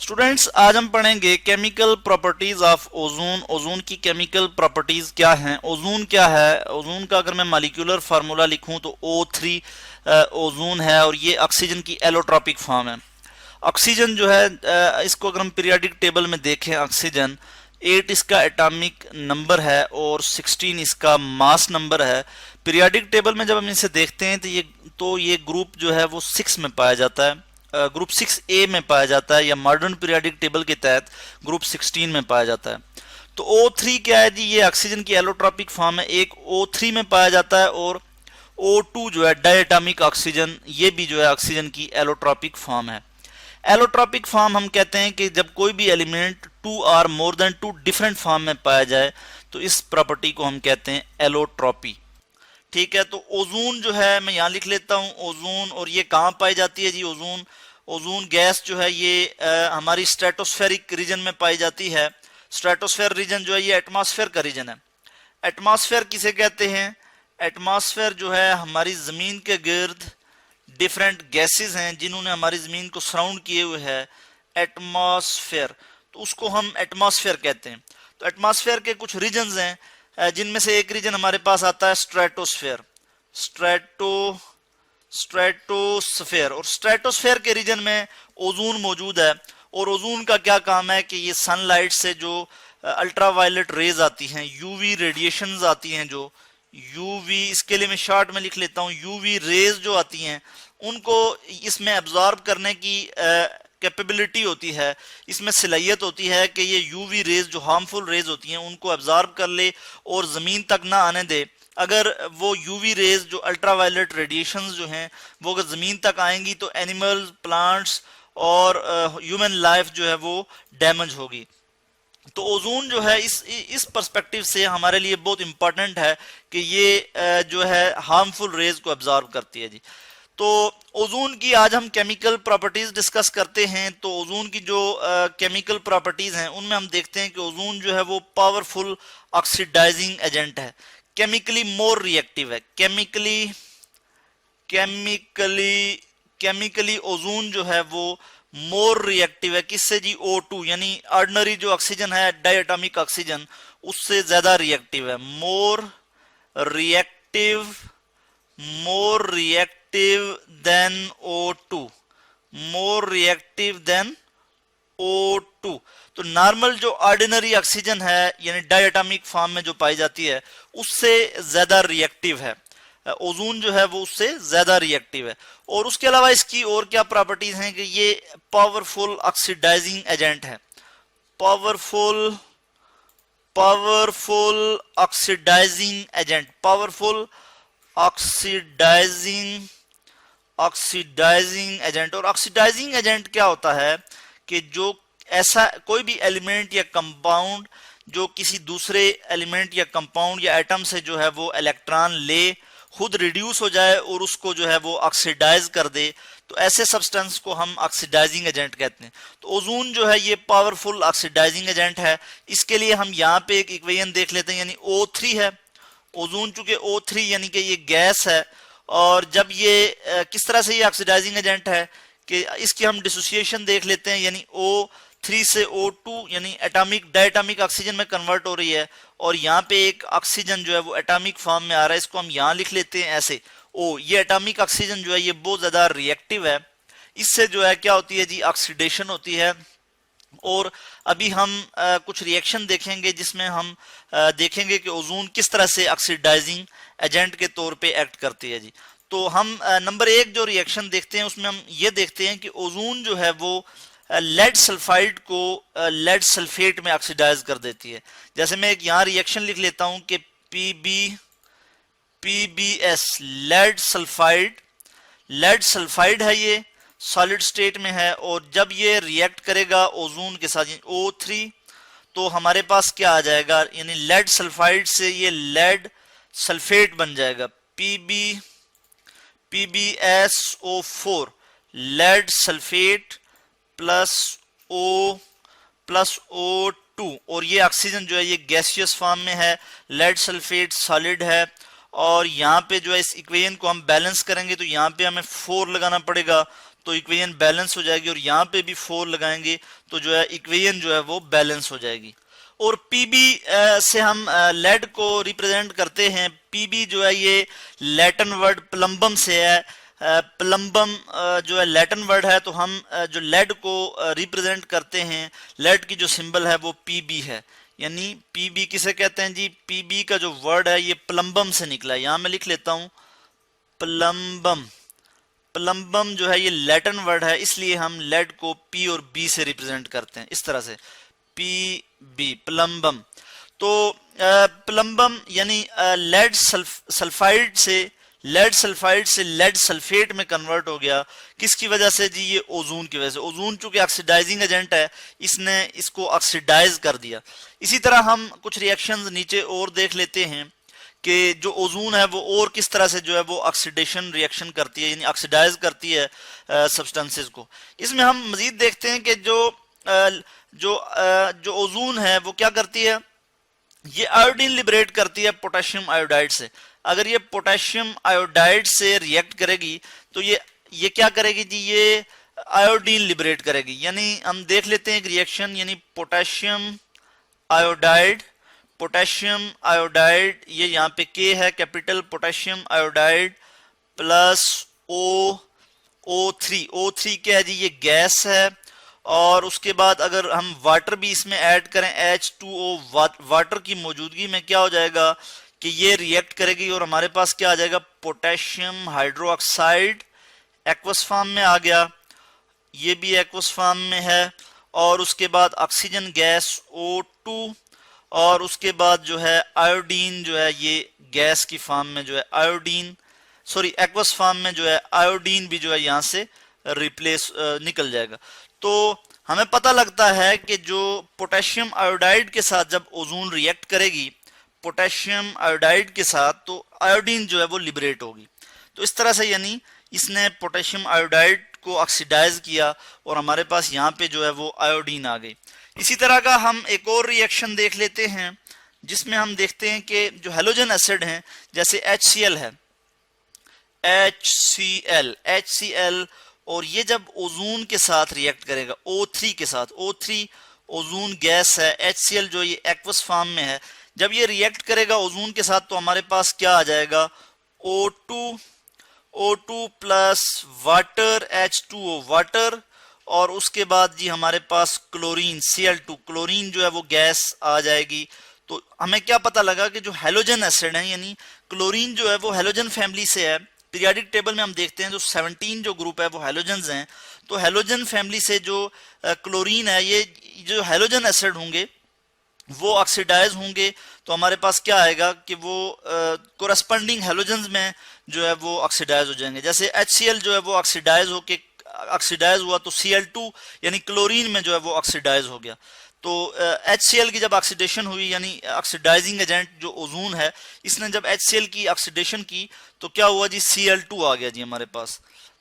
Students, आज हम पढ़ेंगे chemical properties of ozone. Ozone की केमिकल प्रॉपर्टीज क्या हैं, ओजोन क्या है। ओजोन का अगर मैं मॉलिक्यूलर फार्मूला लिखूं तो O3 ओजोन है और ये ऑक्सीजन की एलोट्रॉपिक फॉर्म है। ऑक्सीजन जो है इसको अगर हम पीरियोडिक टेबल में देखें, ऑक्सीजन 8 इसका एटॉमिक नंबर है और 16 इसका मास नंबर है। पीरियोडिक टेबल में जब हम इसे देखते हैं तो ये ग्रुप जो है वो 6 में पाया जाता है, ग्रुप 6A में पाया जाता है, या मॉडर्न पीरियोडिक टेबल के तहत ग्रुप 16 में पाया जाता है। तो O3 क्या है जी, ये ऑक्सीजन की एलोट्रॉपिक फॉर्म है, एक O3 में पाया जाता है, और O2 जो है डायटोमिक ऑक्सीजन, ये भी जो है ऑक्सीजन की एलोट्रॉपिक फॉर्म है। एलोट्रॉपिक फॉर्म हम कहते हैं कि जब कोई भी एलिमेंट 2 और मोर देन 2 डिफरेंट फॉर्म में पाया जाए तो इस प्रॉपर्टी को हम कहते हैं एलोट्रॉपी। ठीक है, तो ओजोन जो है मैं यहाँ लिख लेता हूँ ओजोन, और ये कहाँ पाई जाती है जी ओजोन। ओजोन गैस जो है ये हमारी स्ट्रेटोस्फेरिक रीजन में पाई जाती है। स्ट्रेटोस्फेयर रीजन जो है ये एटमॉस्फेयर का रीजन है। एटमॉस्फेयर किसे कहते हैं? एटमॉस्फेयर जो है हमारी जमीन के गिर्द डिफरेंट गैसेस हैं जिन्होंने हमारी जमीन को सराउंड किए हुए है, एटमॉस्फेयर, तो उसको हम एटमॉस्फेयर कहते हैं। तो एटमॉस्फेयर के कुछ रीजन्स हैं जिनमें से एक रीजन हमारे पास आता है स्ट्रेटोस्फेयर। स्ट्रेटोस्फेयर और स्ट्रेटोस्फेयर के रीजन में ओजोन मौजूद है। और ओजोन का क्या काम है कि ये सनलाइट से जो अल्ट्रावायलेट रेज आती हैं, यूवी रेडिएशंस आती हैं, जो यूवी, इसके लिए मैं शॉर्ट में लिख लेता हूँ, यूवी रेज जो आती हैं उनको इसमें एब्जॉर्ब करने की कैपेबिलिटी होती है, इसमें सलाहियत होती है कि ये यूवी रेज जो हार्मफुल रेज होती हैं उनको एब्जॉर्ब कर ले और ज़मीन तक ना आने दे। अगर वो यूवी रेज जो अल्ट्रावायलेट रेडिएशंस जो हैं वो अगर ज़मीन तक आएंगी तो एनिमल्स, प्लांट्स और ह्यूमन लाइफ जो है वो डैमेज होगी। तो ओजोन जो है इस पर्सपेक्टिव से हमारे लिए बहुत इंपॉर्टेंट है कि ये जो है हार्मफुल रेज को एब्जॉर्ब करती है जी। तो ओजोन की आज हम केमिकल प्रॉपर्टीज डिस्कस करते हैं। तो ओजोन की जो केमिकल प्रॉपर्टीज हैं उनमें हम देखते हैं कि ओजोन जो है वो पावरफुल ऑक्सीडाइजिंग एजेंट है, केमिकली मोर रिएक्टिव है। केमिकली ओजोन जो है वो मोर रिएक्टिव है, किससे जी? O2, यानी ऑर्डिनरी जो ऑक्सीजन है, डायटोमिक ऑक्सीजन, उससे ज्यादा रिएक्टिव है। More reactive than O2, more reactive than O2। तो नॉर्मल जो ऑर्डिनरी ऑक्सीजन है यानी डायटोमिक फॉर्म में जो पाई जाती है उससे ज्यादा रिएक्टिव है ओजोन, जो है वो उससे ज्यादा रिएक्टिव है। और उसके अलावा इसकी और क्या प्रॉपर्टीज हैं कि ये पावरफुल ऑक्सीडाइजिंग एजेंट है। Powerful oxidising agent, powerful oxidising agent. और ऑक्सीडाइजिंग एजेंट क्या होता है कि जो ऐसा कोई भी एलिमेंट या कंपाउंड जो किसी दूसरे एलिमेंट या कंपाउंड या एटम से जो है वो इलेक्ट्रॉन ले, खुद रिड्यूस हो जाए और उसको जो है वो ऑक्सीडाइज कर दे, तो ऐसे सब्सटेंस को हम ऑक्सीडाइजिंग एजेंट कहते हैं। तो ओजोन जो है ये पावरफुल ऑक्सीडाइजिंग एजेंट है। इसके लिए हम यहाँ पे एक इक्वेशन देख लेते हैं, यानी O3 है। ओजोन चूंकि O3 यानी कि ये गैस है, और जब ये किस तरह से ये ऑक्सीडाइजिंग एजेंट है कि इसकी हम डिसोसिएशन देख लेते हैं, यानी O3 से O2 यानी एटॉमिक डायटोमिक ऑक्सीजन में कन्वर्ट हो रही है, और यहाँ पे एक ऑक्सीजन जो है वो एटॉमिक फॉर्म में आ रहा है। इसको हम यहाँ लिख लेते हैं ऐसे ये एटॉमिक ऑक्सीजन जो है ये बहुत ज्यादा रिएक्टिव है। इससे जो है क्या होती है जी, ऑक्सीडेशन होती है। और अभी हम कुछ रिएक्शन देखेंगे जिसमें हम देखेंगे कि ओजोन किस तरह से ऑक्सीडाइजिंग एजेंट के तौर पे एक्ट करती है जी। तो हम नंबर 1 जो रिएक्शन देखते हैं उसमें हम ये देखते हैं कि ओजोन जो है वो लेड सल्फाइड को लेड सल्फेट में ऑक्सीडाइज कर देती है। जैसे मैं एक यहाँ रिएक्शन लिख लेता हूं कि PbS, लेड सल्फाइड है, ये सॉलिड स्टेट में है, और जब ये रिएक्ट करेगा ओजोन के साथ O3 तो हमारे पास क्या आ जाएगा, यानी लेड सल्फाइड से ये लेड सल्फेट बन जाएगा, PbSO4, lead sulphate plus O2। और ये ऑक्सीजन जो है ये गैसियस फॉर्म में है, लेड सल्फेट सॉलिड है, और यहाँ पे जो है इस इक्वेशन को हम बैलेंस करेंगे तो यहाँ पे हमें 4 लगाना पड़ेगा, तो इक्वेशन बैलेंस हो जाएगी, और यहाँ पे भी 4 लगाएंगे तो जो है इक्वेशन जो है वो बैलेंस हो जाएगी। और पीबी से हम लेड को रिप्रेजेंट करते हैं। पीबी जो है ये लैटिन वर्ड प्लम्बम से है। प्लम्बम जो है लैटिन वर्ड है, तो हम जो लेड को रिप्रेजेंट करते हैं, लेड की जो सिंबल है वो पीबी है। यानी पीबी किसे कहते हैं जी? पीबी का जो वर्ड है ये प्लम्बम से निकला है। यहां मैं लिख लेता हूं प्लम्बम। प्लम्बम जो है ये लैटिन वर्ड है, इसलिए हम लेड को पी और बी से रिप्रेजेंट करते हैं, इस तरह से पी बी प्लम्बम। तो प्लम्बम यानी लेड सल्फाइड से लेड सल्फेट में कन्वर्ट हो गया। किसकी वजह से जी? ये ओजोन की वजह से। ओजोन चूंकि ऑक्सीडाइजिंग एजेंट है, इसने इसको ऑक्सीडाइज कर दिया। इसी तरह हम कुछ रिएक्शंस नीचे और देख लेते हैं कि जो ओजोन है वो और किस तरह से जो है वो ऑक्सीडेशन रिएक्शन करती है, यानी ऑक्सीडाइज करती है सब्सटेंसेस को। इसमें हम मजीद देखते हैं कि जो ओजोन है वो क्या करती है, ये आयोडीन लिबरेट करती है पोटेशियम आयोडाइड से। अगर ये पोटेशियम आयोडाइड से रिएक्ट करेगी तो ये क्या करेगी जी? ये आयोडीन लिबरेट करेगी। यानी हम देख लेते हैं एक रिएक्शन, यानी पोटेशियम आयोडाइड, ये यहाँ पे के है capital, potassium iodide plus O3 क्या है जी? ये गैस है। और उसके बाद अगर हम वाटर भी इसमें ऐड करें, H2O, वाटर की मौजूदगी में क्या हो जाएगा कि ये रिएक्ट करेगी और हमारे पास क्या आ जाएगा? पोटेशियम हाइड्रोक्साइड एक्वस फॉर्म में आ गया, ये भी एक्वस फॉर्म में है। और उसके बाद ऑक्सीजन गैस O2, और उसके बाद जो है आयोडीन जो है ये गैस की फॉर्म में जो है एक्वस फॉर्म में जो है आयोडीन भी जो है यहाँ से रिप्लेस निकल जाएगा। तो हमें पता लगता है कि जो पोटेशियम आयोडाइड के साथ जब ओजोन रिएक्ट करेगी पोटेशियम आयोडाइड के साथ, तो आयोडीन जो है वो लिबरेट होगी। तो इस तरह से यानी इसने पोटेशियम आयोडाइड को ऑक्सीडाइज किया और हमारे पास यहाँ पे जो है वो आयोडीन आ गई। इसी तरह का हम एक और रिएक्शन देख लेते हैं जिसमें हम देखते हैं कि जो हेलोजन एसिड हैं, जैसे HCl है, HCl, और ये जब ओजोन के साथ रिएक्ट करेगा O3 के साथ, O3 ओजोन गैस है, HCl जो ये एक्वस फॉर्म में है, जब ये रिएक्ट करेगा ओजोन के साथ तो हमारे पास क्या आ जाएगा? O2 plus water, H2O water, और उसके बाद जी हमारे पास क्लोरीन Cl2, क्लोरीन जो है वो गैस आ जाएगी। तो हमें क्या पता लगा कि जो हेलोजन एसिड है, यानी क्लोरीन जो है वो हेलोजन फैमिली से है। पीरियोडिक टेबल में हम देखते हैं जो 17 जो ग्रुप है वो हेलोजन्स हैं। तो हेलोजन फैमिली से जो क्लोरीन है, ये जो हेलोजन एसिड होंगे वो ऑक्सीडाइज होंगे, तो हमारे पास क्या आएगा कि वो कोरस्पॉन्डिंग हेलोजन्स में जो है वो ऑक्सीडाइज हो जाएंगे। जैसे HCl जो है वो ऑक्सीडाइज हुआ तो Cl2 यानी क्लोरीन में जो है वो ऑक्सीडाइज हो गया। तो HCl की जब ऑक्सीडेशन हुई, यानी ऑक्सीडाइजिंग एजेंट जो ओजोन है, इसने जब HCl की ऑक्सीडेशन की तो क्या हुआ जी? Cl2 आ गया जी हमारे पास।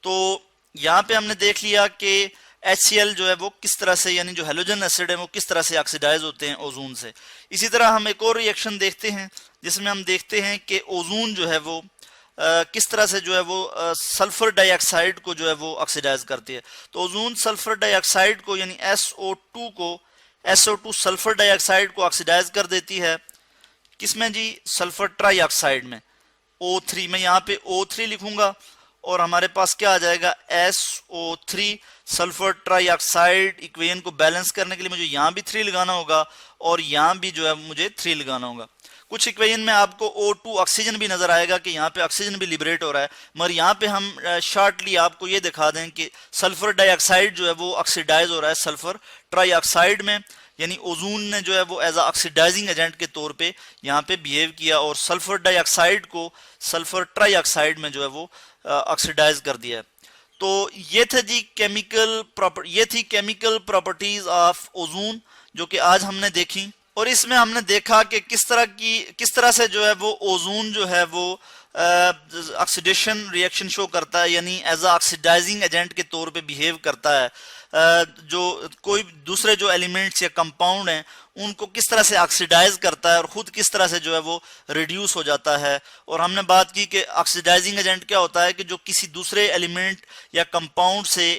तो यहाँ पे हमने देख लिया कि HCl जो है वो किस तरह से, यानी जो हेलोजन एसिड है वो किस तरह से ऑक्सीडाइज होते हैं ओजोन से। इसी तरह हम एक और रिएक्शन देखते हैं जिसमें हम देखते हैं कि ओजोन जो है वो किस तरह से जो है वो सल्फर डाइऑक्साइड को जो है वो ऑक्सीडाइज करती है। तो ओजोन सल्फर डाइऑक्साइड को यानी SO2 सल्फर डाइऑक्साइड को ऑक्सीडाइज कर देती है। किसमें जी? सल्फर ट्राइऑक्साइड में, O3 में। यहाँ पे O3 लिखूंगा और हमारे पास क्या आ जाएगा? SO3 sulphur trioxide. इक्वेशन को बैलेंस करने के लिए मुझे यहाँ भी 3 लगाना होगा और यहाँ भी जो है मुझे 3 लगाना होगा। कुछ इक्वेशन में आपको O2 ऑक्सीजन भी नजर आएगा कि यहाँ पे ऑक्सीजन भी लिबरेट हो रहा है, मगर यहाँ पे हम शॉर्टली आपको ये दिखा दें कि सल्फर डाइऑक्साइड जो है वो ऑक्सीडाइज हो रहा है सल्फर ट्राइऑक्साइड में, यानी ओजोन ने जो है वो एज ऑक्सीडाइजिंग एजेंट के तौर पे यहाँ पे बिहेव किया और सल्फर डाइऑक्साइड को सल्फर ट्राइऑक्साइड में जो है वो ऑक्सीडाइज कर दिया। तो ये थे जी केमिकल प्रॉपर्टीज ऑफ ओजोन जो कि आज हमने देखी, और इसमें हमने देखा कि किस तरह से जो है वो ओजोन जो है वो ऑक्सीडेशन रिएक्शन शो करता है, यानी एज ऑक्सीडाइजिंग एजेंट के तौर पे बिहेव करता है। जो कोई दूसरे जो एलिमेंट्स या कंपाउंड हैं उनको किस तरह से ऑक्सीडाइज करता है और खुद किस तरह से जो है वो रिड्यूस हो जाता है। और हमने बात की कि ऑक्सीडाइजिंग एजेंट क्या होता है कि जो किसी दूसरे एलिमेंट या कंपाउंड से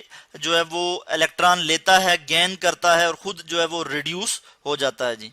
जो है वो इलेक्ट्रॉन लेता है, गेन करता है और खुद जो है वो रिड्यूस हो जाता है जी।